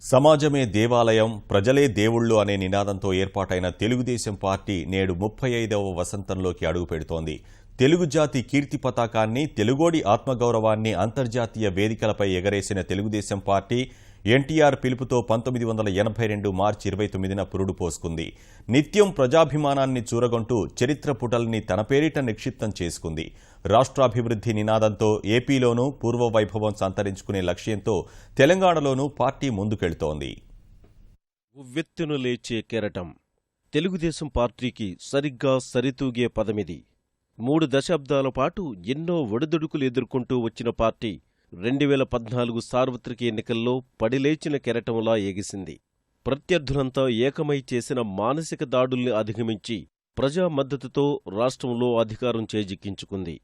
సమాజమే దేవాలయం, ప్రజలే దేవుళ్ళు అనే నినాదంతో ఏర్పాటైన తెలుగుదేశం పార్టీ నేడు 35వ వసంతంలోకి అడుగుపెడుతోంది. తెలుగు జాతి కీర్తి పతాకాన్ని, తెలుగోడి ఆత్మగౌరవాన్ని అంతర్జాతీయ వేదికలపై ఎగరేసిన తెలుగుదేశం పార్టీ ఎన్టీఆర్ పిలుపుతో 1982 మార్చి 29న పురుడు పోసుకుంది. నిత్యం ప్రజాభిమానాన్ని చూరగొంటూ చరిత్ర పుటల్ని తన పేరిట నిక్షిప్తం చేసుకుంది. రాష్ట్రాభివృద్ధి నినాదంతో ఏపీలోనూ పూర్వ వైభవం సంతరించుకునే లక్ష్యంతో తెలంగాణలోనూ పార్టీ ముందుకెళ్తోంది. ఉవ్వెత్తున లేచే కెరటం తెలుగుదేశం పార్టీకి సరిగ్గా సరితూగే పదమిది. 3 దశాబ్దాల పాటు ఎన్నో ఒడిదుడుకులు ఎదుర్కొంటూ వచ్చిన పార్టీ 2014 సార్వత్రిక ఎన్నికల్లో పడిలేచిన కెరటంలా ఎగిసింది. ప్రత్యర్థులంతా ఏకమై చేసిన మానసిక దాడుల్ని అధిగమించి ప్రజా మద్దతుతో రాష్ట్రంలో అధికారం చేజిక్కించుకుంది.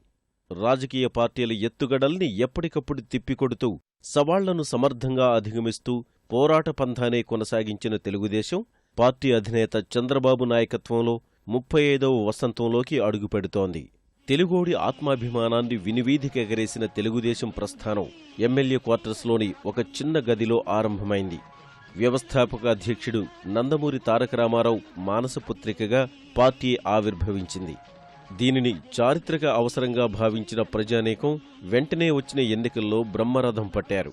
రాజకీయ పార్టీల ఎత్తుగడల్ని ఎప్పటికప్పుడు తిప్పికొడుతూ సవాళ్లను సమర్థంగా అధిగమిస్తూ పోరాట పంథానే కొనసాగించిన తెలుగుదేశం పార్టీ అధినేత చంద్రబాబు నాయకత్వంలో 35వ వసంతంలోకి అడుగుపెడుతోంది. తెలుగోడి ఆత్మాభిమానాన్ని వినివీధికెగరేసిన తెలుగుదేశం ప్రస్థానం ఎమ్మెల్యే క్వార్టర్స్లోని ఒక చిన్న గదిలో ఆరంభమైంది. వ్యవస్థాపక అధ్యక్షుడు నందమూరి తారక రామారావు మానసపుత్రికగా పార్టీ ఆవిర్భవించింది. దీనిని చారిత్రక అవసరంగా భావించిన ప్రజానీకం వెంటనే వచ్చిన ఎన్నికల్లో బ్రహ్మరథం పట్టారు.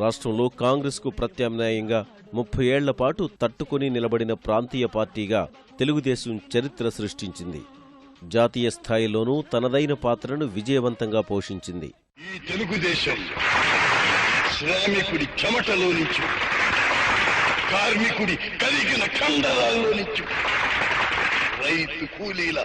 రాష్ట్రంలో కాంగ్రెస్కు ప్రత్యామ్నాయంగా 30 ఏళ్ల పాటు తట్టుకుని నిలబడిన ప్రాంతీయ పార్టీగా తెలుగుదేశం చరిత్ర సృష్టించింది. జాతీయ స్థాయిలోనూ తనదైన పాత్రను విజయవంతంగా పోషించింది. ఈ తెలుగుదేశం శ్రామికుడి చెమటలో నుంచి, కార్మికుడి కలిగిన కండరాల్లో నుంచి, రైతు కూలీల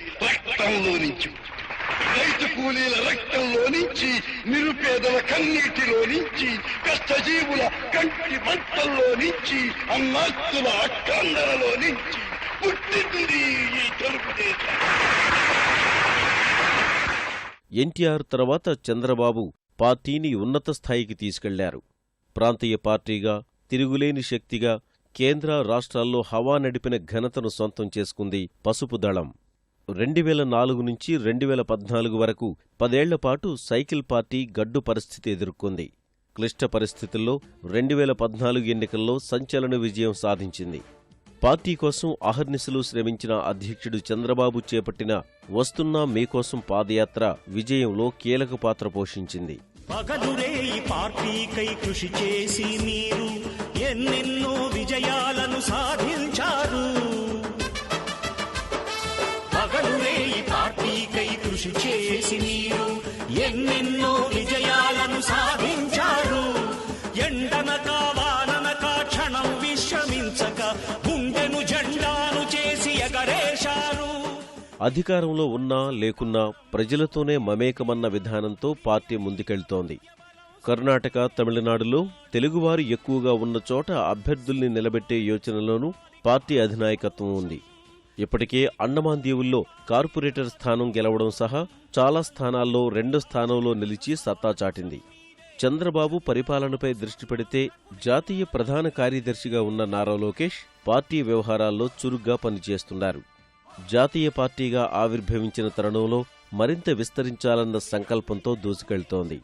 రక్తంలో నుంచి, నిరుపేదల కన్నీటిలో నుంచి, కష్టజీవుల కంటి మంటల్లో నుంచి, అన్నాస్తుల అక్కండలలో నుంచి పుట్టింది ఈ తెలుగుదేశం. ఎన్టీఆర్ తర్వాత చంద్రబాబు పార్టీని ఉన్నత స్థాయికి తీసుకెళ్లారు. ప్రాంతీయ పార్టీగా, తిరుగులేని శక్తిగా కేంద్ర రాష్ట్రాల్లో హవా నడిపిన ఘనతను సొంతం చేసుకుంది పసుపు దళం. 2004 నుంచి 2014 వరకు 10 ఏళ్లపాటు సైకిల్ పార్టీ గడ్డు పరిస్థితి ఎదుర్కొంది. క్లిష్ట పరిస్థితుల్లో 2014 ఎన్నికల్లో సంచలన విజయం సాధించింది. పార్టీ కోసం అహర్నిశలు శ్రమించిన అధ్యక్షుడు చంద్రబాబు చేపట్టిన వస్తున్నా మీకోసం పాదయాత్ర విజయంలో కీలక పాత్ర పోషించింది. పగలురే ఈ పార్టీకై కృషి చేసి మీరు ఎన్నెన్నో విజయాలను సాధించారు. పగలురే ఈ పార్టీకై కృషి చేసి మీరు ఎన్నెన్నో విజయాలను సాధించారు. ఎండనక వాననక క్షణం విశ్రమించక గుండెను జెండాను చేసి ఎగరేశారు. అధికారంలో ఉన్నా లేకున్నా ప్రజలతోనే మమేకమన్న విధానంతో పార్టీ ముందుకెళ్తోంది. కర్ణాటక, తమిళనాడులో తెలుగువారు ఎక్కువగా ఉన్న చోట అభ్యర్థుల్ని నిలబెట్టే యోచనలోనూ పార్టీ అధినాయకత్వం ఉంది. ఇప్పటికే అండమాన్ దీవుల్లో కార్పొరేటర్ స్థానం గెలవడం సహా చాలా స్థానాల్లో 2వ స్థానంలో నిలిచి సత్తా చాటింది. చంద్రబాబు పరిపాలనపై దృష్టి పెడితే జాతీయ ప్రధాన కార్యదర్శిగా ఉన్న నారా లోకేష్ పార్టీ వ్యవహారాల్లో చురుగ్గా పనిచేస్తున్నారు. జాతీయ పార్టీగా ఆవిర్భవించిన తరుణంలో మరింత విస్తరించాలన్న సంకల్పంతో దూసుకెళ్తోంది.